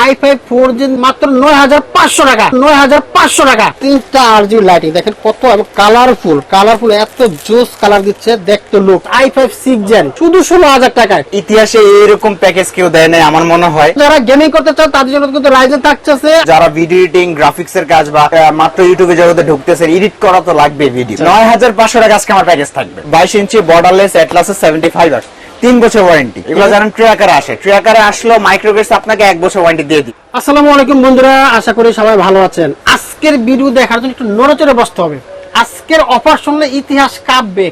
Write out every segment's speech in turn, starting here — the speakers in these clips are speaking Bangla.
i5 4G মাত্র 9500 টাকা, 9500 টাকা। তিনটা RGB লাইটিং দেখেন কত কালারফুল, এত জোস কালার দিচ্ছে, দেখতে লুক। i5 6 Gen শুধু 16000 টাকায়। ইতিহাসে এরকম প্যাকেজ কেউ দেয় নাই আমার মনে হয়। যারা গেমিং করতে চান তাদের জন্য কিন্তু রাইজেন থাকছে। যারা ভিডিও এডিটিং, গ্রাফিক্স এর কাজ বা মাত্র ইউটিউবে জগতে ঢুকতেছে, এডিট করা তো লাগবে ভিডিও। 9500 টাকা আজকে আমার প্যাকেজ থাকবে। 22 ইঞ্চি বর্ডারলেস অ্যাটলাসের 75 Hz, 3 বছর ওয়ারেন্টি। এগুলো জানেন ট্র্যাকারে আসে, ট্র্যাকারে আসলো মাইক্রোগেটস আপনাকে 1 বছর ওয়ারেন্টি দিয়ে দিই। আসসালামু আলাইকুম বন্ধুরা, আশা করি সবাই ভালো আছেন। আজকের ভিডিও দেখার জন্য একটু নড়েচড়ে বসতে হবে। আজকের অফার শুনলে ইতিহাস কাঁপবে।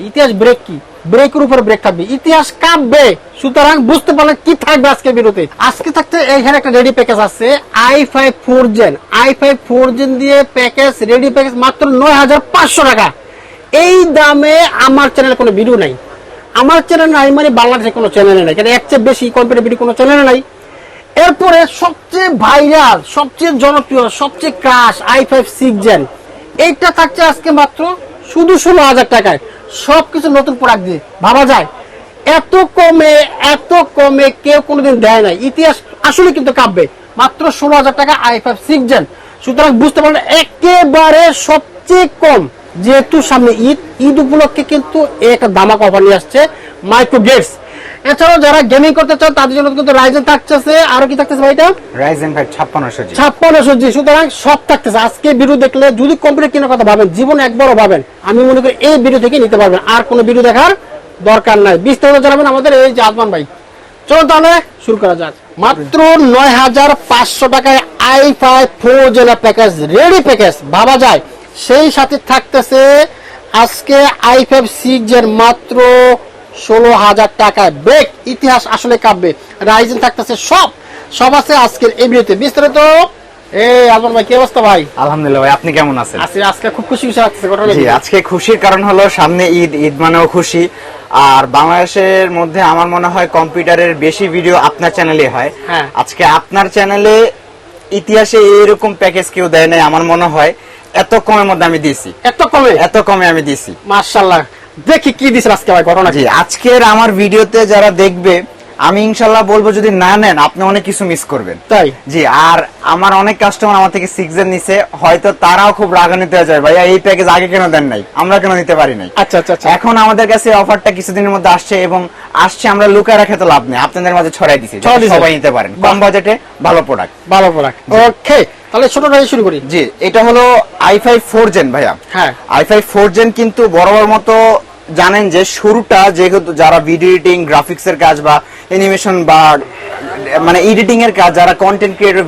ইতিহাস ব্রেক কি, ব্রেকের উপর ব্রেক থাকবে, ইতিহাস কাঁপবে। সুতরাং বুঝতে পারলেন কি থাকবে আজকের ভিডিওতে। আজকে থাকতে এইখানে একটা রেডি প্যাকেজ আছে i5 4Gen দিয়ে প্যাকেজ, রেডি প্যাকেজ মাত্র 9500 টাকা। এই দামে আমার চ্যানেলে কোনো ভিডিও নাই, আমার চ্যানেল নাই মানে বাংলাদেশে কোনো চ্যানেলে নাই, কারণ এর চেয়ে বেশি কম্পিউটার ভিডিও কোনো চ্যানেলে নাই। এরপরে সবচেয়ে ভাইরাল, সবচেয়ে জনপ্রিয়, সবচেয়ে ক্রাশ i5 6 Gen, এইটা থাকছে আজকে মাত্র শুধু 16000 টাকায়। সবকিছু নতুন প্রোডাক্ট দিয়ে ভাবা যায় এত কমে কেউ কোনোদিন দেয় নাই। ইতিহাস আসলে কিন্তু কাঁপবে। মাত্র 16000 টাকা i5 6 Gen। সুতরাং বুঝতে পারলেন একেবারে সবচেয়ে কম। যেহেতু সামনে ঈদ উপলক্ষে কিন্তু একটা ধামাকা অফার নিয়ে আসছে মাইক্রোগেটস। এছাড়াও যারা গেমিং করতে চান তাদের জন্য কিন্তু রাইজেন থাকতেছে। আরো কি থাকতেছে ভাই? এটা রাইজেন 5 5600G। 5600G। সুতরাং সব থাকতেছে। আজকে ভিডিও দেখলে যদি কম্পিউটার কেনার কথা ভাবেন, জীবনে একবারও ভাবেন, আমি মনে করি এই ভিডিও থেকে নিতে পারবেন, আর কোনো ভিডিও দেখার দরকার নাই। বিস্তারিত জানাবেন আমাদের এই যে আজমান ভাই। চলো তাহলে শুরু করা যাক। মাত্র 9500 টাকায় i5 4Gen package, ready package ভাবা যায়। সেই সাথে থাকতেছে আজকে i5 6 Gen মাত্র 16000 টাকায়। ব্রেক, ইতিহাস আসলে কাঁপবে। রাইজেন থাকতেছে, সব আছে আজকের এই ভিডিওতে। বিস্তারিত আজমান ভাই, কি অবস্থা ভাই? আলহামদুলিল্লাহ ভাই, আপনি কেমন আছেন? আজকে খুব খুশি লাগতেছে। জি, আজকে খুশির কারণ হলো সামনে ঈদ মানেও খুশি। আর বাংলাদেশের মধ্যে আমার মনে হয় কম্পিউটারের বেশি ভিডিও আপনার চ্যানেলে হয়। হ্যাঁ। আজকে আপনার চ্যানেলে ইতিহাসে এরকম প্যাকেজ কেউ দেয় নাই আমার মনে হয়। এত কমের মধ্যে আমি দিয়েছি, এত কমে আমি দিয়েছি। মাশাআল্লাহ। দেখি কি দিছেন আজকে ভাই ঘটনা। জি, আজকের আমার ভিডিওতে যারা দেখবে, আমি ইনশাল্লাহ বলবো যদি না নেন আপনি অনেক কিছু মিস করবেন। তাই? জি। আর আমার অনেক কাস্টমার আমার থেকে 6 Gen নিছে, হয়তো তারাও খুব রাগান্বিত হয়ে যায়, ভাইয়া এই প্যাকেজ আগে কেন দেন নাই, আমরা কেন নিতে পারি নাই। আচ্ছা। এখন আমাদের কাছে অফারটা কিছুদিনের মধ্যে আসছে এবং আমরা লুকায় রাখে তো লাভ নেই, আপনাদের মাঝে ছড়াই দিছি, সবাই নিতে পারেন কম বাজেটে ভালো প্রোডাক্ট। ওকে, তাহলে ছোটটা শুরু করি। জি, এটা হলো i5 4Gen ভাইয়া। হ্যাঁ, i5 4Gen কিন্তু বরাবর মতো জানেন যে শুরুটা, যেহেতু যারা ভিডিও এডিটিং, গ্রাফিক্স এর কাজ বা অ্যানিমেশন বা মানে এডিটিং এর কাজ, যারা কন্টেন্ট ক্রিয়েটর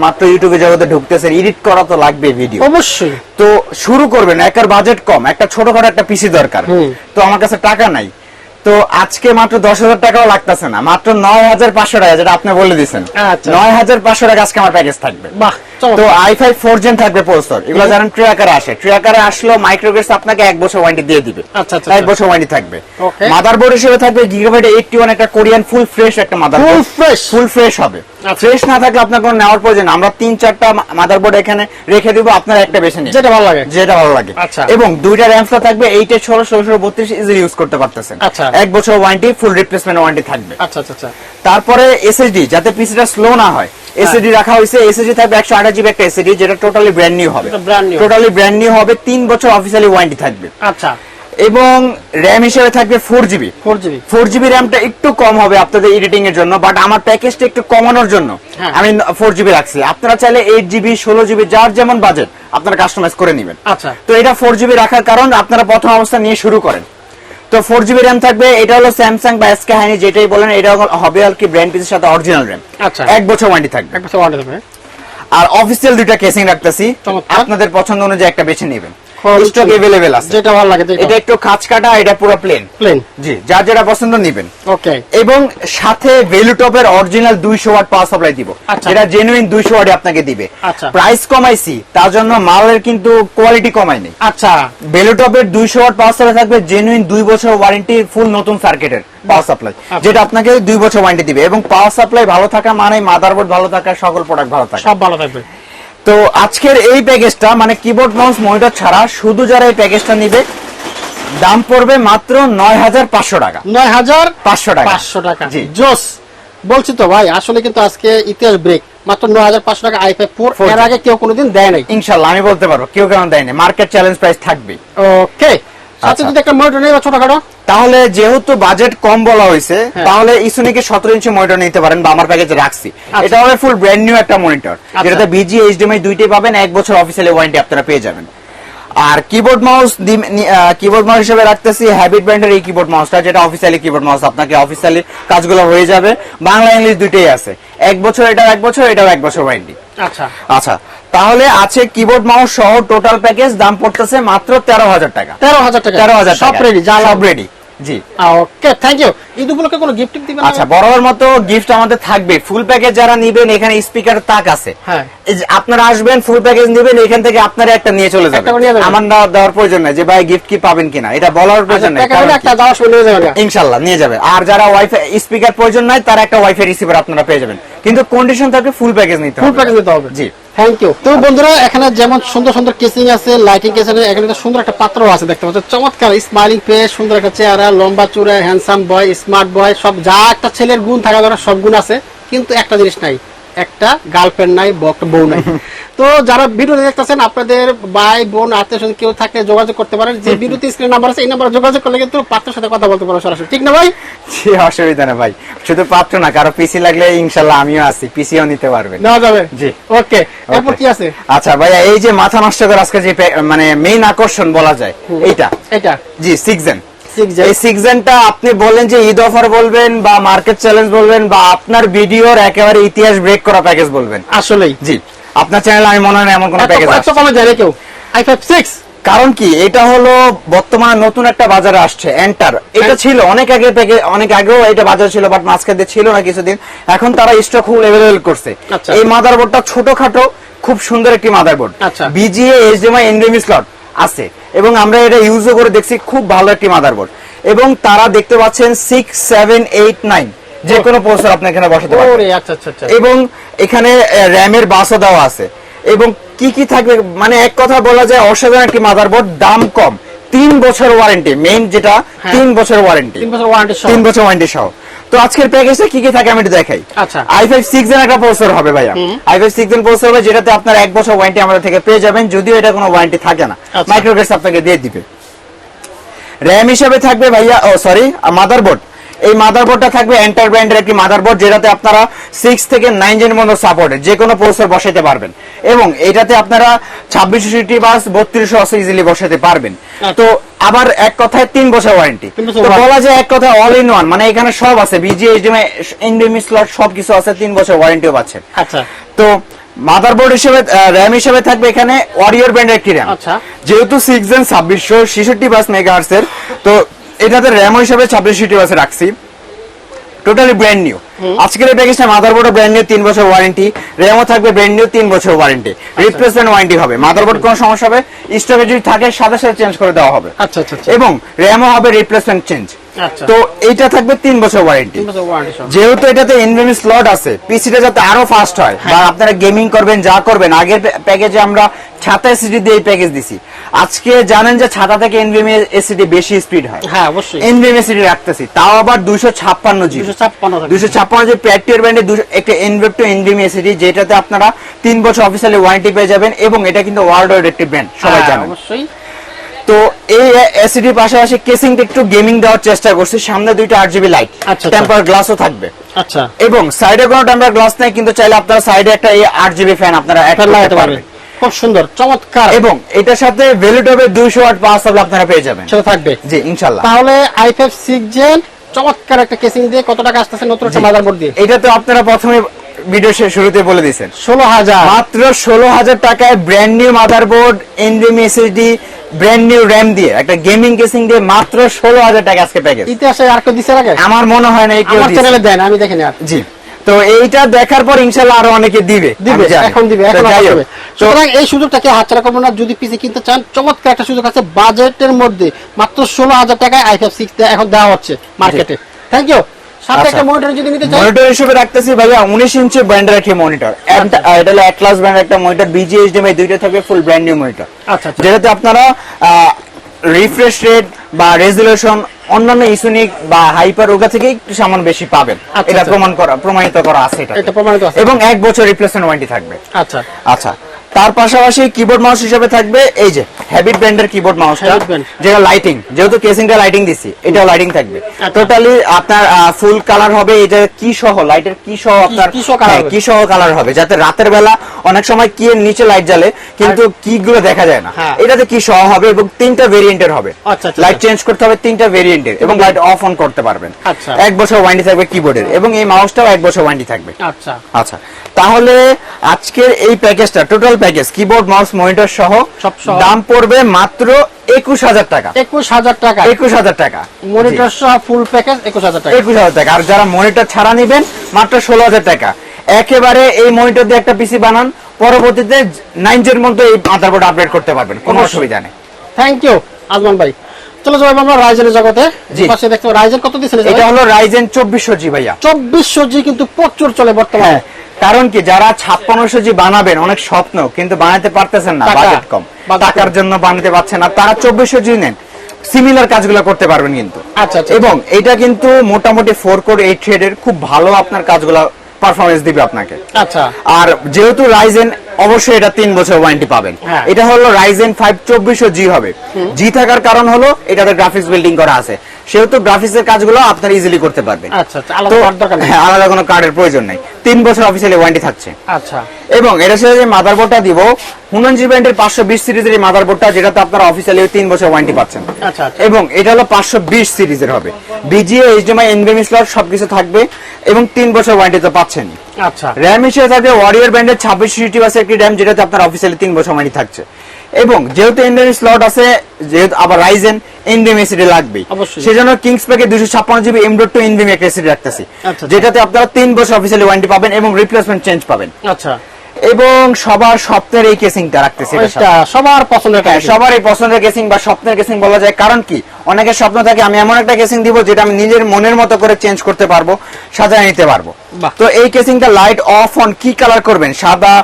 মাত্র ইউটিউবে জগতে ঢুকতেছে, এডিট করা তো লাগবে ভিডিও অবশ্যই। তো শুরু করবেন, একার বাজেট কম, একটা ছোটখাটো একটা পিসি দরকার। তো আমার কাছে টাকা নাই, তো আজকে মাত্র 10000 টাকাও লাগতেছে না, মাত্র 9500 টাকা, যেটা আপনি বলে দিয়েছেন। 9500 টাকা আজকে আমার প্যাকেজ থাকবে। তো i5 4Gen থাকবে প্রসেসর, এগুলো জানেন ট্র্যাকারে আসে, ট্র্যাকারে আসলো মাইক্রোগেটস আপনাকে 1 বছর ওয়ারেন্টি দিয়ে দিবে। 1 বছর ওয়ারেন্টি থাকবে। মাদারবোর্ড হিসেবে থাকবে Gigabyte 81, একটা কোরিয়ান ফুল ফ্রেশ একটা মাদারবোর্ড, ফুল ফ্রেশ হবে। ফ্রেশ না থাকলে আপনার কোনো নেওয়ার প্রয়োজন, আমরা 3-4টা মাদারবোর্ড এখানে রেখে দিব, আপনার একটা বেছে নিন যেটা ভালো লাগে। এবং দুইটা র্যামসটা থাকবে 8 এর 16 1632 ইজিলি ইউজ করতে পারতেছেন। 1 বছর ওয়ারেন্টি, ফুল রিপ্লেসমেন্ট ওয়ারেন্টি থাকবে। তারপরে এসএসডি, যাতে পিসিটা স্লো না হয়, এসএসডি রাখা হয়েছে। এসএসডি থাকবে 128GB একটা এসএসডি, যেটা টোটালি ব্র্যান্ড নিউ হবে। 3 বছর অফিশিয়ালি ওয়ারেন্টি থাকবে। এবং র্যাম হিসেবে থাকবে 4GB র্যামটা একটু কম হবে আপনাদের এডিটিং এর জন্য, বাট আমার প্যাকেজটা একটু কমানোর জন্য আমি 4GB রাখছি। আপনারা চাইলে 8GB 16GB যার যেমন বাজেট আপনারা কাস্টমাইজ করে নেবেন। তো এটা 4GB রাখার কারণ, আপনারা প্রথম অবস্থা নিয়ে শুরু করেন। তো 4GB র্যাম থাকবে। এটা হলো স্যামসাং বা এসকে হাইনি যেটাই বলেন, এটা হবে আর কি ব্র্যান্ড পিসের সাথে অরিজিনাল র্যাম। 1 বছর ওয়ারেন্টি থাকবে। আর অফিসিয়াল দুইটা কেসিং রাখতেছি, আপনাদের পছন্দ অনুযায়ী একটা বেছে নেবেন। স্টক अवेलेबल আছে, যেটা ভালো লাগে। এটা একটু খাঁজ কাটা, এটা পুরো প্লেন। জি, যার যেটা পছন্দ নেবেন। ওকে। এবং সাথে ভ্যালুটপের অরিজিনাল 200 ওয়াট পাওয়ার সাপ্লাই দিব, এটা জেনুইন 200 ওয়াট আপনাকে দিবে। প্রাইস কমাইছি, তার জন্য মালের কিন্তু কোয়ালিটি কমাই নেই। ভ্যালুটপের 200 ওয়াট পাওয়ার সাপ্লাই থাকবে, জেনুইন 2 বছর ওয়ারেন্টি, ফুল নতুন সার্কিটের পাওয়ার সাপ্লাই, যেটা আপনাকে 2 বছর ওয়ারেন্টি দিবে। এবং পাওয়ার সাপ্লাই ভালো থাকা মানে মাদারবোর্ড ভালো থাকা, সকল প্রোডাক্ট ভালো থাকা, সব ভালো থাকবে। তো আজকের এই প্যাকেজটা মানে কিবোর্ড মাউস মনিটর ছাড়া শুধু যারা এই প্যাকেজটা নিবে, দাম পড়বে মাত্র 9500 টাকা। 9500 টাকা। জি, জোস। বলছি তো ভাই, আসলে কিন্তু আজকে ইতিহাস ব্রেক মাত্র 9500 টাকা i5 Pro, এর আগে কেউ কোনোদিন দেয় নাই। ইনশাআল্লাহ আমি বলতে পারবো কেউ কেমন দেয়নি, মার্কেট চ্যালেঞ্জ প্রাইস থাকবে। ওকে, সাথে আচ্ছা। যদি একটা মনিটর নেই বা ছোটখাটো, তাহলে যেহেতু বাজেট কম বলা হয়েছে, হ্যাঁ। তাহলে ইসোনিকের 17 ইঞ্চি মনিটর নিতে পারেন, বা আমার প্যাকেজে রাখছি। এটা হবে ফুল ব্র্যান্ড নিউ একটা মনিটর, যেটাতে বিজি এইচডিএমআই দুইটাই পাবেন, 1 বছর অফিসিয়ালি ওয়ারেন্টি আপনারা পেয়ে যাবেন। আর কিবোর্ড মাউস হিসেবে রাখতেছি হ্যাবিট ব্র্যান্ডের এই কিবোর্ড মাউসটা, যেটা অফিসিয়ালি কিবোর্ড মাউস, আপনাকে অফিসিয়ালি কাজগুলো হয়ে যাবে, বাংলা ইংলিশ দুইটাই আছে। 1 বছর এটাও 1 বছর, এটাও 1 বছর ওয়ারেন্টি। আচ্ছা আচ্ছা, তাহলে আছে কিবোর্ড মাউস সহ টোটাল প্যাকেজ, দাম পড়তেছে মাত্র 13,000 টাকা। 13,000 টাকা, 13,000 সব রেডি, যা সব রেডি। জি ওকে, থ্যাংক ইউ। ঈদ উপলক্ষে কোনো গিফট দিবেন? আচ্ছা, বরাবর মতো গিফট আমাদের থাকবে। ফুল প্যাকেজ যারা নিবেন, এখানে স্পিকার তাক আছে। হ্যাঁ, এই যে আপনারা আসবেন, ফুল প্যাকেজ নিবেন, এখান থেকে আপনারা একটা নিয়ে চলে যাবেন। একটা নিয়ে যাবেন। আমার না দেওয়ার প্রয়োজন নাই যে ভাই গিফট কি পাবেন কিনা, এটা বলার প্রয়োজন নাই। কারণ একটা যাওয়া শুনে যাবে, ইনশাআল্লাহ নিয়ে যাবে। আর যারা ওয়াইফাই স্পিকার প্রয়োজন নাই, তারা একটা ওয়াইফাই রিসিভার আপনারা পেয়ে যাবেন, কিন্তু কন্ডিশন থাকবে ফুল প্যাকেজ নিতে হবে। ফুল প্যাকেজ নিতে হবে। জি, থ্যাংক ইউ। তো বন্ধুরা, এখানে যেমন সুন্দর সুন্দর কেসিং আছে, লাইটিং কেসিং, এখানে একটা সুন্দর একটা পাত্র আছে দেখতে পাচ্ছেন, চমৎকার স্মাইলিং ফেস, সুন্দর একটা চেহারা, লম্বা চূড়া, হ্যান্ডসাম বয়, স্মার্ট বয়, সব যা একটা ছেলের গুণ থাকা দরকার সব গুণ আছে, কিন্তু একটা জিনিস নাই, একটা গার্লফ্রেন্ড নাই, একটা বউ নাই। তো যারা ভিডিও দেখতেছেন, আপনাদের ভাই বোন আত্মীয় স্বজন কেউ থাকলে যোগাযোগ করতে পারেন, যে ভিডিওতে স্ক্রিন নাম্বার আছে, এই নাম্বারে যোগাযোগ করলে কিন্তু পাত্রের সাথে কথা বলতে পারো সরাসরি, ঠিক না ভাই? জি, অসুবিধা না ভাই। শুধু পাত্র না, কারো পিসি লাগলে ইনশাআল্লাহ আমিও আছি, পিসিও নিতে পারবেন। নেওয়া যাবে। জি, ওকে, এরপর কি আছে? আচ্ছা ভাইয়া, এই যে মাথা নষ্ট করে আজকে যে মানে মেইন আকর্ষণ বলা যায়, এইটা এটা জি 6 6 এই 6 আপনি বলেন যে ঈদ অফার বলবেন, বা মার্কেট চ্যালেঞ্জ বলবেন, বা আপনার ভিডিওর একেবারে ইতিহাস ব্রেক করা প্যাকেজ বলবেন, আসলেই জি আপনার চ্যানেলে আমি মনে হয় না এমন কোন প্যাকেজ আছে। এত কমে যায় কেউ i5 6? কারণ কি, এটা হলো বর্তমানে নতুন একটা বাজারে আসছে, এন্টার। এটা ছিল অনেক আগে প্যাকেজ, অনেক আগেও এটা বাজার ছিল, বাট মাঝখানে ছিল না কিছুদিন, এখন তারা স্টক ফুল अवेलेबल করছে। আচ্ছা। এই মাদারবোর্ডটা ছোটখাটো খুব সুন্দর একটি মাদারবোর্ড, আচ্ছা। বিজিএ এইচডিএমআই এনভিএমই স্লট আছে, এবং আমরা এটা ইউজও করে দেখছি, খুব ভালো একটি মাদারবোর্ড। এবং তারা দেখতে পাচ্ছেন 6, 7, 8, 9 যে কোনো প্রসেসর আপনি এখানে বসাতে পারবেন। ওরে আচ্ছা আচ্ছা আচ্ছা। এবং এখানে র্যামের বাসও দেওয়া আছে, এবং কি কি থাকবে, মানে এক কথা বলা যায় অসাধারণ একটি মাদারবোর্ড, দাম কম, 3 বছর ওয়ারেন্টি, মেইন যেটা 3 বছর ওয়ারেন্টি, 3 বছর ওয়ারেন্টি সহ। 3 বছর ওয়ারেন্টি সহ। তো আজকের প্যাকেজে কি কি থাকে আমি একটু দেখাই। আচ্ছা। i5 6 এর একটা প্রসেসর হবে ভাইয়া, i5 6 এর প্রসেসর হবে, যেটাতে আপনার 1 বছর ওয়ারেন্টি আমাদের থেকে পেয়ে যাবেন, যদিও এটা কোনো ওয়ারেন্টি থাকে না, আচ্ছা। মাইক্রোগ্রেস আপনাকে দিয়ে দিবে। র‍্যাম হিসেবে থাকবে ভাইয়া, মাদারবোর্ড, এই মাদারবোর্ডটা থাকবে এন্টার ব্র্যান্ডের একটি মাদারবোর্ড, যেটাতে আপনারা 6 থেকে 9 জেন পর্যন্ত সাপোর্টেড যে কোনো প্রসেসর বসাতে পারবেন, এবং এটাতে আপনারা 2660 বাস 3280 ইজিলি বসাতে পারবেন। তো আবার এক কথায় 3 বছর ওয়ারেন্টি, তো বলা যায় এক কথা অল ইন ওয়ান, মানে এখানে সব আছে, বিজি এইচডিএমআই এনভিএমই স্লট সবকিছু আছে, 3 বছর ওয়ারেন্টিও পাচ্ছেন। আচ্ছা। তো মাদারবোর্ড হিসেবে র‍্যাম হিসেবে থাকবে এখানে ওয়ারিয়র ব্র্যান্ডের একটি র‍্যাম, আচ্ছা। যেহেতু 6 জেন 2666 বাস মেগাহার্টজ এর, তো এটাতে র‍্যাম হিসেবে 2660 বাসে রাখছি, টোটালি ব্র্যান্ড নিউ। আজকের এই প্যাকেজটা মাদারবোর্ড ব্র্যান্ড নিউ, 3 বছর ওয়ারেন্টি, র‍্যামও থাকবে ব্র্যান্ড নিউ, 3 বছর ওয়ারেন্টি, রিপ্লেসমেন্ট ওয়ারেন্টি হবে। মাদারবোর্ড কোনো সমস্যা হবে, স্টকে যদি থাকে সাথে সাথে চেঞ্জ করে দেওয়া হবে। আচ্ছা আচ্ছা আচ্ছা। এবং র‍্যামও হবে রিপ্লেসমেন্ট চেঞ্জ। আচ্ছা। তো এইটা থাকবে 3 বছর ওয়ারেন্টি। 3 বছর ওয়ারেন্টি সহ। যেহেতু এটাতে এনভিএমই স্লট আছে, পিসিটা যাতে আরো ফাস্ট হয়, বা আপনারা গেমিং করবেন, যা করবেন, আগের প্যাকেজে আমরা ছাতা এসিডি দিয়ে এই প্যাকেজ দিছি, আজকে জানেন যে ছাতা থেকে এনভিএমই এসিডি বেশি স্পিড হয়, হ্যাঁ অবশ্যই। এনভিএমই এসিডি রাখতেছি, তাও আবার 256 জি, 256 জি প্যাটিয়ার ব্র্যান্ডে একটা এনভেপ টু এনভিএমই এসিডি, যেটাতে আপনারা 3 বছর অফিসিয়ালি ওয়ারেন্টি পেয়ে যাবেন, এবং এটা কিন্তু ওয়ার্ল্ড ওয়াইড একটি ব্র্যান্ড, সবাই জানেন অবশ্যই। তো এই এসিডির পাশাপাশি কেসিংটা একটু গেমিং দেওয়ার চেষ্টা করছি, সামনে 2টা 8GB লাইট, আচ্ছা। টেম্পার গ্লাসও থাকবে। আচ্ছা। এবং সাইডে কোনো টেম্পার গ্লাস নাই, কিন্তু চাইলে আপনারা সাইডে একটা এই 8GB ফ্যান আপনারা অ্যাড করতে পারবেন, খুব সুন্দর চমৎকার। এবং এটার সাথে ভ্যালিড হবে 200 ওয়াট পাওয়ার সাপ্লাই আপনারা পেয়ে যাবেন, সেটা থাকবে জি ইনশাআল্লাহ। তাহলে i5 6 জেন চমৎকার একটা কেসিং দিয়ে কত টাকা আসতেছে নতুন একটা মাদারবোর্ড দিয়ে? এটা তো আপনারা প্রথমে ভিডিও শুরুতে বলে দিয়েছেন, 16,000, মাত্র 16,000 টাকায় brand new motherboard, NVMe SSD, brand new RAM দিয়ে একটা গেমিং কেসিং দিয়ে মাত্র 16,000 টাকা আজকে প্যাকেজ। ইতিহাসে আর কেউ দিছে আগে? আমার মনে হয় না কেউ আমার দিছে। চ্যানেলে দেন, আমি দেখিনি আর। জি, তো এইটা দেখার পর ইনশাআল্লাহ আরো অনেকে দিবে, এখন দিবে, এখন আসবে। সুতরাং এই সুযোগটাকে হাতছাড়া করবেন না। যদি পিসি কিনতে চান, চমৎকার একটা সুযোগ আছে বাজেটের মধ্যে, মাত্র 16,000 টাকায় i5 6 এখন দেওয়া হচ্ছে মার্কেটে। Thank you. সাথে একটা মনিটর যদি নিতে চান, মনিটর হিসেবে রাখতেছি ভাইয়া 19 ইঞ্চি ব্র্যান্ডের একটা মনিটর, এটা হলো অ্যাটলাস ব্র্যান্ডের একটা মনিটর, বিজি এইচডিএমআই দুইটা থাকবে, ফুল ব্র্যান্ড নিউ মনিটর। আচ্ছা আচ্ছা। যেটাতে আপনারা রিফ্রেশ রেট বা রেজুলেশন অন্যান্য ইসোনিক বা হাইপার ওগা থেকে একটু সামান্য বেশি পাবেন। আচ্ছা, এটা আচ্ছা। প্রমাণিত করা আছে এটা প্রমাণিত আছে। এবং 1 বছর রিপ্লেসমেন্ট ওয়ারেন্টি থাকবে। আচ্ছা আচ্ছা, তার পাশাপাশি কিবোর্ড মাউস হিসেবে থাকবে এই যে হ্যাবিট ব্র্যান্ডের কিবোর্ড মাউসটা, Habit brand। যেটা লাইটিং, যেহেতু কেসিংটা লাইটিং দিছি, এটাও লাইটিং থাকবে। আচ্ছা। টোটালি আপনার ফুল কালার হবে, এটা কি সহ, লাইটের কি সহ আপনার কি সহ colour হ্যাঁ, হবে? কি সহ কালার হবে, যাতে রাতের বেলা অনেক সময় কি এর নিচে লাইট জ্বলে কিন্তু কি গুলো দেখা যায় না, হ্যাঁ। এটাতে কি সহ হবে এবং 3টা ভেরিয়েন্টের হবে। আচ্ছা, আচ্ছা, লাইট আচ্ছা। চেঞ্জ করতে হবে 3টা ভেরিয়েন্টের এবং লাইট অফ অন করতে পারবেন। আচ্ছা। 1 বছর ওয়ারেন্টি থাকবে কিবোর্ডের এবং এই মাউসটাও 1 বছর ওয়ারেন্টি থাকবে। আচ্ছা আচ্ছা, তাহলে আজকের এই প্যাকেজটা, total package keyboard mouse monitor সহ সব সহ। দাম পড়বে মাত্র 21,000 টাকা। 21,000 টাকা 21,000 টাকা মনিটর সহ ফুল প্যাকেজ 21,000 টাকা। 21,000 টাকা। আর যারা মনিটর ছাড়া নেবেন মাত্র 16,000 টাকা। একেবারে এই মনিটর দিয়ে একটা পিসি বানান, পরবর্তীতে 9 মধ্যে এই মাদারবোর্ড আপডেট করতে পারবেন, কোনো অবশ্যই। অসুবিধা নেই। থ্যাংক ইউ আজমান ভাই। চলো যাবো আমরা রাইজেনের জগতে। জি। পাশে দেখতে রাইজেন কত দিছেন? এটা হলো রাইজেন 2400G ভাইয়া। 2400G কিন্তু প্রচুর চলে বর্তমানে। হ্যাঁ, কারণ কি যারা 5600G বানাবেন, অনেক স্বপ্ন কিন্তু বানাতে পারতেছেন না, টাকা। বাজেট কম, টাকার জন্য বানাতে পারছেন না, তারা 2400G নেন, সিমিলার কাজগুলো করতে পারবেন কিন্তু। আচ্ছা, আচ্ছা। এবং এটা কিন্তু মোটামুটি 4 কোর 8 থ্রেডের খুব ভালো আপনার কাজগুলো পারফরমেন্স দিবে আপনাকে। আচ্ছা আর যেহেতু রাইজেন, অবশ্যই এটা 3 বছর ওয়ারেন্টি পাবেন। হ্যাঁ। এটা হলো রাইজেন 5 2400G হবে। জি থাকার কারণ হলো এটাতে গ্রাফিক্স বিল্ডিং করা আছে, সেহেতু গ্রাফিক্সের কাজগুলো আপনারা ইজিলি করতে পারবেন। আচ্ছা আচ্ছা, আলাদা কার্ড দরকার নেই। হ্যাঁ, আলাদা কোনো কার্ডের প্রয়োজন নেই। 3 বছর অফিসিয়ালি ওয়ারেন্টি থাকছে। আচ্ছা এবং এটার সাথে যে মাদারবোর্ডটা দিব, হুনানজি ব্র্যান্ডের 520 সিরিজের এই মাদারবোর্ডটা, যেটাতে আপনারা অফিসিয়ালি 3 বছর ওয়ারেন্টি পাচ্ছেন। আচ্ছা আচ্ছা। এবং এটা হলো 520 সিরিজের হবে, বিজিএ, এইচডিএমআই, এনভিএমই স্লট সবকিছু থাকবে এবং 3 বছর ওয়ারেন্টি তো পাচ্ছেন। আচ্ছা র্যাম হিসেবে থাকবে ওয়ারিয়র ব্র্যান্ডের 26 বাসের একটি র্যাম, যেটাতে আপনার অফিসিয়ালি 3 বছর ওয়ারেন্টি থাকছে। এবং যেহেতু এনভিএমই স্লট আছে, যেহেতু আবার রাইজেন এনভিএমই এসিডি লাগবে, অবশ্যই। সেজন্য কিংস প্যাকে 256GB M.2 এনভিএমই একটা এসিডি রাখতেছি, আচ্ছা। যেটাতে আপনারা 3 বছর অফিসিয়ালি ওয়ারেন্টি পাবেন এবং রিপ্লেসমেন্ট চেঞ্জ পাবেন। আচ্ছা, এবং সবার স্বপ্নের এই কেসিংটা রাখতেছি এটার সাথে। এটা সবার পছন্দের হ্যাঁ, casing। সবার এই পছন্দের কেসিং বা স্বপ্নের কেসিং বলা যায়। কারণ কি অনেকের স্বপ্ন থাকে আমি এমন একটা কেসিং দিব যেটা আমি নিজের মনের মতো করে চেঞ্জ করতে পারবো, সাজায় নিতে পারবো। বাহ। তো এই কেসিংটা লাইট অফ অন কি কালার করবেন, সাদা,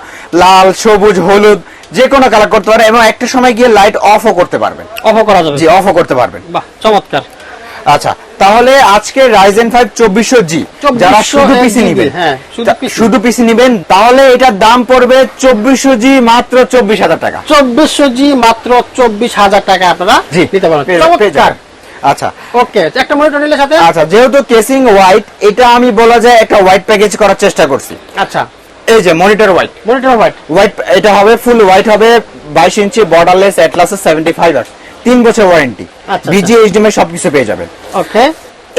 লাল, সবুজ, হলুদ, যে কোনো কালার করতে পারবেন এবং একটা সময় গিয়ে লাইট অফও করতে পারবেন। অফও করা যাবে। জি, অফও করতে পারবেন। বাহ চমৎকার। আচ্ছা, তাহলে আজকে রাইজেন 5 2400G যারা শুধু পিসি নেবেন, হ্যাঁ শুধু পিসি নেবেন, তাহলে এটার দাম পড়বে 2400G মাত্র 24,000 টাকা। 2400G মাত্র 24,000 টাকা আপনারা জি, নিতে পারেন। পেয়ে চমৎকার। যাবেন। আচ্ছা ওকে, একটা মনিটর নিলে সাথে। আচ্ছা, যেহেতু কেসিং হোয়াইট, এটা আমি বলা যায় একটা হোয়াইট প্যাকেজ করার চেষ্টা করছি। আচ্ছা, এই যে monitor white, monitor white. White এটা হবে, ফুল হোয়াইট হবে, 22 ইঞ্চি বর্ডারলেস অ্যাটলাসের 75 Hz, 3 বছর ওয়ারেন্টি, আচ্ছা। বিজি এইচডিএমআই সবকিছু পেয়ে যাবেন। ওকে,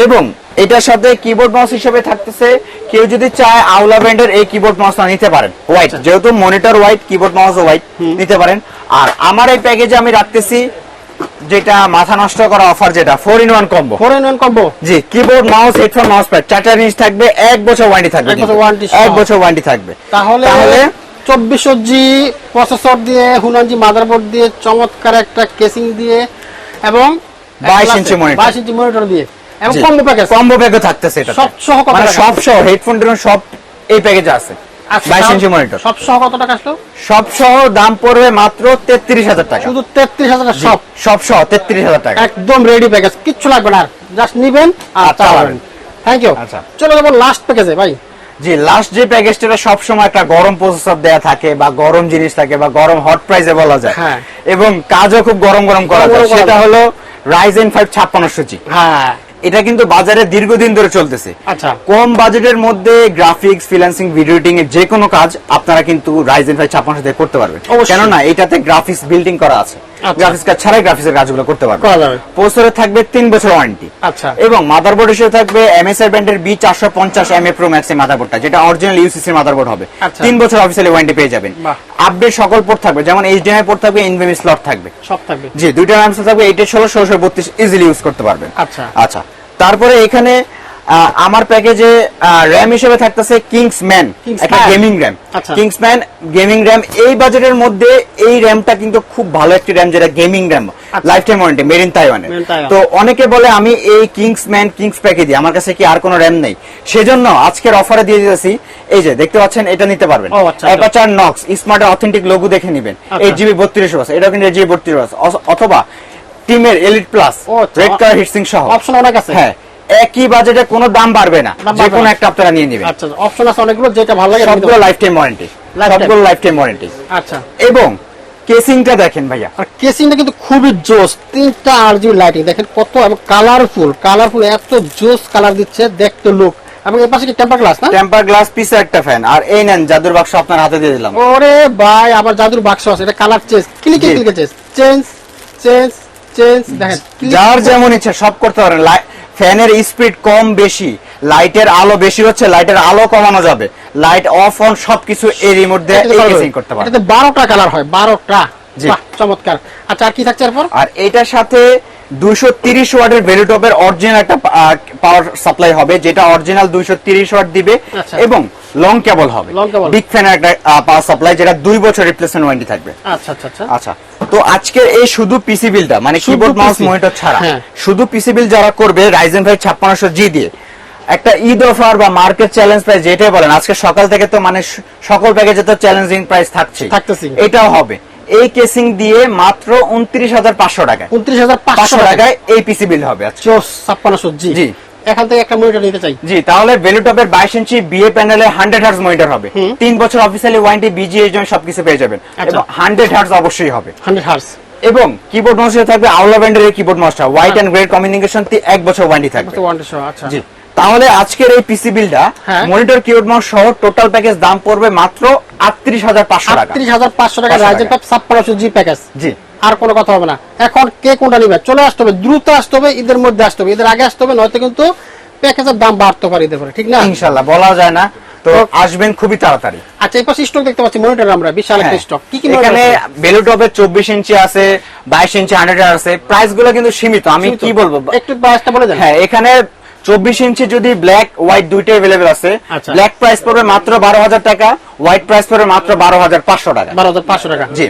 এবং এটার সাথে কিবোর্ড মাউস হিসেবে থাকতেছে, কেউ যদি চায় আউলা ব্র্যান্ডের এই কিবোর্ড মাউসটা নিতে পারেন হোয়াইট, আচ্ছা। যেহেতু monitor white, keyboard mouse white নিতে পারেন। আর আমার এই প্যাকেজে আমি রাখতেছি যেটা মাথা নষ্ট করা অফার, যেটা 4-in-1 কম্বো। 4-in-1 combo. জি, keyboard mouse headphone mouse pad 4টা জিনিস থাকবে, 1 বছর ওয়ারেন্টি থাকবে। 1 বছর warranty সহ। 1 বছর ওয়ারেন্টি থাকবে। তাহলে 2400G প্রসেসর দিয়ে, হুনানজি মাদারবোর্ড দিয়ে, চমৎকার একটা কেসিং দিয়ে এবং 22 ইঞ্চি মনিটর। 22 ইঞ্চি মনিটর দিয়ে এবং কম্বো প্যাকেজ। কম্বো প্যাকও থাকতেছে এটা। সব সহ কত মানে টাকা? সব সহ হেডফোন টেডফোন সব এই প্যাকেজে আছে। আচ্ছা, 22 ইঞ্চি মনিটর সব সহ কত টাকা আসলো? সব সহ দাম পড়বে মাত্র 33,000 টাকা। শুধু 33,000 টাকা সব। সব সহ 33,000 টাকা। একদম রেডি প্যাকেজ, কিচ্ছু লাগবে না, জাস্ট নিবেন আর আর চালাবেন। চালাবেন। Thank you. আচ্ছা। চলো যাবো লাস্ট প্যাকেজে ভাই। জি, লাস্ট যে প্যাকেজটা সব সময় একটা গরম প্রসেসর দেয়া থাকে বা গরম জিনিস থাকে বা গরম হট প্রাইসে বলা যায়, হ্যাঁ। এবং কাজও খুব গরম গরম করা গরম যায়, গরম করা সেটা যায়। হলো রাইজেন 5 5600G। হ্যাঁ, এটা কিন্তু বাজারে দীর্ঘদিন ধরে চলতেছে। আচ্ছা। কম বাজেটের মধ্যে গ্রাফিক্স, ফ্রিল্যান্সিং, ভিডিও এডিটিং এর যে কোনো কাজ আপনারা কিন্তু রাইজেন 5 5600 দিয়ে করতে পারবেন। অবশ্যই। কেননা এটাতে গ্রাফিক্স বিল্ডিং করা আছে, আচ্ছা। গ্রাফিক্স কাজ ছাড়াই গ্রাফিক্সের কাজগুলো করতে পারবেন। করা যাবে। প্রসেসরে থাকবে 3 বছর ওয়ারেন্টি। আচ্ছা। এবং মাদারবোর্ড হিসেবে থাকবে MSI ব্র্যান্ডের B450MA Pro Max এর মাদারবোর্ডটা, যেটা অরিজিনাল ইউসিসি মাদারবোর্ড হবে। আচ্ছা। 3 বছর অফিসিয়ালি ওয়ারেন্টি পেয়ে যাবেন। বাহ। আপডেট সকল পোর্ট থাকবে, যেমন HDMI পোর্ট থাকবে, এনভিএমই স্লট থাকবে। সব থাকবে। জি, দুইটা র্যাম থাকবে, 8/16, 16/32 ইজিলি ইউজ করতে পারবেন। আচ্ছা। আচ্ছা, তারপরে এখানে আমার প্যাকেজে র্যাম হিসেবে থাকতেছে কিংসম্যান, একটা Kingsman। Gaming RAM. আচ্ছা। কিংসম্যান গেমিং র্যাম, এই বাজেটের মধ্যে এই র্যামটা কিন্তু খুব ভালো একটি র্যাম, যেটা gaming RAM, life time warranty, made in তাইওয়ানের। Made in Taiwan। তো অনেকে বলে আমি এই কিংসম্যান কিংস প্যাকেজে আমার কাছে কি আর কোনো র্যাম নেই, সেজন্য আজকের অফারে দিয়ে দিতেছি। এই যে দেখতে পাচ্ছেন, এটা নিতে পারবেন। ও, আচ্ছা, অ্যাপাচার নক্স স্মার্টের অথেন্টিক লোগো দেখে নেবেন। আচ্ছা। 8GB 32 বাস, এটা কিন্তু 8GB 32 বাস, অথবা T স্টিমের এলিট প্লাস ও, আচ্ছা। রেড কালার হিটসিং সহ অপশন অনেক আছে। হ্যাঁ, একই বাজেটে কোনো দাম বাড়বে না, দাম যে বাড়বে কোনো না। একটা আপনারা নিয়ে নেবেন। আচ্ছা, অপশন আছে অনেকগুলো, যেটা ভালো লাগে সবগুলো লাইফ টাইম ওয়ারেন্টি, Lifetime। সবগুলো লাইফ টাইম ওয়ারেন্টি। আচ্ছা, এবং কেসিংটা দেখেন ভাইয়া, আর কেসিংটা কিন্তু খুবই জোস, 3টা RGB লাইটিং দেখেন কত, এবং কালারফুল এত জোস কালার দিচ্ছে, দেখতে লুক। এবং এর পাশে কি টেম্পার গ্লাস না? টেম্পার গ্লাস পিসে একটা ফ্যান, আর এই নেন জাদুর বাক্স আপনার হাতে দিয়ে দিলাম। ওরে ভাই, আবার জাদুর বাক্স আছে, এটা কালার ক্লিকে জি। চেঞ্জ দেখেন, যার যেমন ইচ্ছা সব করতে পারেন। ফ্যানের স্পিড কম বেশি, লাইটের আলো বেশি হচ্ছে, লাইটের আলো কমানো যাবে, লাইট অফ অন সবকিছু এই রিমোট দিয়ে এই কেসিং করতে পারেন। এটাতে 12টা কালার হয়, 12টা। জি। বাহ, চমৎকার। আচ্ছা, আর কি থাকছে এরপর? আর এটার সাথে 230 ওয়াটের ভ্যালুটপের অরিজিনাল একটা পাওয়ার সাপ্লাই হবে, যেটা অরিজিনাল 230 ওয়াট দিবে, আচ্ছা। এবং লং কেবল হবে, Long cable। বিগ ফ্যানের একটা পাওয়ার সাপ্লাই, যেটা 2 বছর রিপ্লেসমেন্ট ওয়ারেন্টি থাকবে। আচ্ছা আচ্ছা আচ্ছা। আচ্ছা, তো আজকের এই শুধু পিসি বিলটা, মানে শুধু কিবোর্ড মাউস PC মনিটর ছাড়া হ্যাঁ। শুধু পিসি বিল যারা করবে Ryzen 5 5600G দিয়ে, একটা ঈদ অফার বা মার্কেট চ্যালেঞ্জ প্রাইস যেটাই বলেন, আজকে সকাল থেকে তো মানে সকল প্যাকেজে তো চ্যালেঞ্জিং প্রাইস থাকছে, থাকতেছি। এটাও হবে এই কেসিং দিয়ে মাত্র 29,500 টাকায়, 29,500 টাকায় এই পিসি বিল হবে আজকে। 5600 জি। জি। এখান থেকে একটা মনিটর নিতে চাই। জি, তাহলে ভ্যালুটপের 22 ইঞ্চি বিএ প্যানেলে 100 হার্টজ মনিটর হবে, 3 বছর অফিসিয়ালি ওয়ারেন্টি, বিজিএস জন্য সবকিছু পেয়ে যাবেন, আচ্ছা। এবং 100 হার্টজ অবশ্যই হবে। 100 হার্জ। এবং কিবোর্ড মাউসে থাকবে আউলা ব্র্যান্ডের এই কিবোর্ড মাউসটা, হোয়াইট এন্ড গ্রে কম্বিনেশন, 1 বছর ওয়ারেন্টি থাকবে। আচ্ছা। জি, তাহলে আজকের এই পিসি বিলটা হ্যাঁ। মনিটর কিবোর্ড মাউস সহ টোটাল প্যাকেজ দাম পড়বে মাত্র 38,500 টাকা। 38,500 টাকা 500 Ryzen 5 5600G প্যাকেজ। জি, আর কোনো কথা হবে না। এখন কে কোনটা নিবে? চলে আসতে হবে, দ্রুত আসতে হবে, ঈদের মধ্যে আসতে হবে, ঈদের আগে আসতে হবে, নয়তো কিন্তু প্যাকেজের দাম বাড়তে পারে ঈদের পরে, ঠিক না? ইনশাআল্লাহ বলা যায় না, তো আসবেন খুবই তাড়াতাড়ি। আচ্ছা, এই পাশে স্টক দেখতে পাচ্ছি মনিটর, আমরা বিশাল একটা হ্যাঁ, স্টক। কি এখানে ভ্যালুটপের 24 ইঞ্চি আছে, 22 ইঞ্চি 100 আছে, প্রাইস গুলো কিন্তু সীমিত, আমি কি বলবো। একটু প্রাইসটা বলে দেন। হ্যাঁ, এখানে 24 ইঞ্চি যদি ব্ল্যাক হোয়াইট দুইটাই अवेलेबल আছে, আচ্ছা। ব্ল্যাক প্রাইস পড়বে মাত্র 12,000 টাকা, হোয়াইট প্রাইস পড়বে মাত্র 12,500 টাকা। 12,500 টাকা। জি।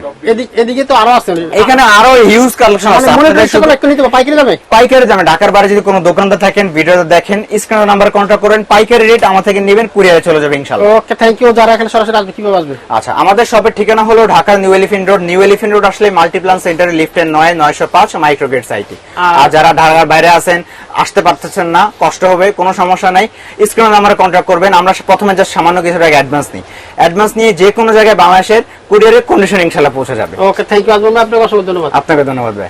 এদিকে তো আরো আছে। এখানে আরো হিউজ কালেকশন আছে, মনিটর আপনাদের শুধু একটু নিতে হবে, পাইকারি দামে। পাইকারি দামে। ঢাকার বাইরে যদি কোনো দোকানদার থাকেন, ভিডিওতে দেখেন, স্ক্রিনের নাম্বার কন্টাক্ট করেন, পাইকারি রেট আমার থেকে নেবেন, কুরিয়ারে চলে যাবে ইনশাআল্লাহ। ওকে, থ্যাংক ইউ। যারা এখানে সরাসরি আসবে কিভাবে আসবে? আচ্ছা, আমাদের শপের ঠিকানা হলো ঢাকার new elephant road. New elephant road আসলে মাল্টিপ্লান সেন্টারে লিফটের 905 মাইক্রোগেট সাইটে। আর যারা ঢাকার বাইরে আছেন, আসতে পারতেছেন না, কষ্ট হবে, কোনো সমস্যা নাই, স্ক্রিনের নাম্বারে কন্টাক্ট করবেন। আমরা প্রথমে জাস্ট সামান্য কিছু টাকা অ্যাডভান্স নিই, অ্যাডভান্স নিয়ে যে কোনো জায়গায় বাংলাদেশের কুরিয়ারের কন্ডিশন ইনশাআল্লাহ পৌঁছে যাবে। ওকে, থ্যাংক ইউ। আসবেন, আপনাকে অসংখ্য ধন্যবাদ। আপনাকে ধন্যবাদ ভাই।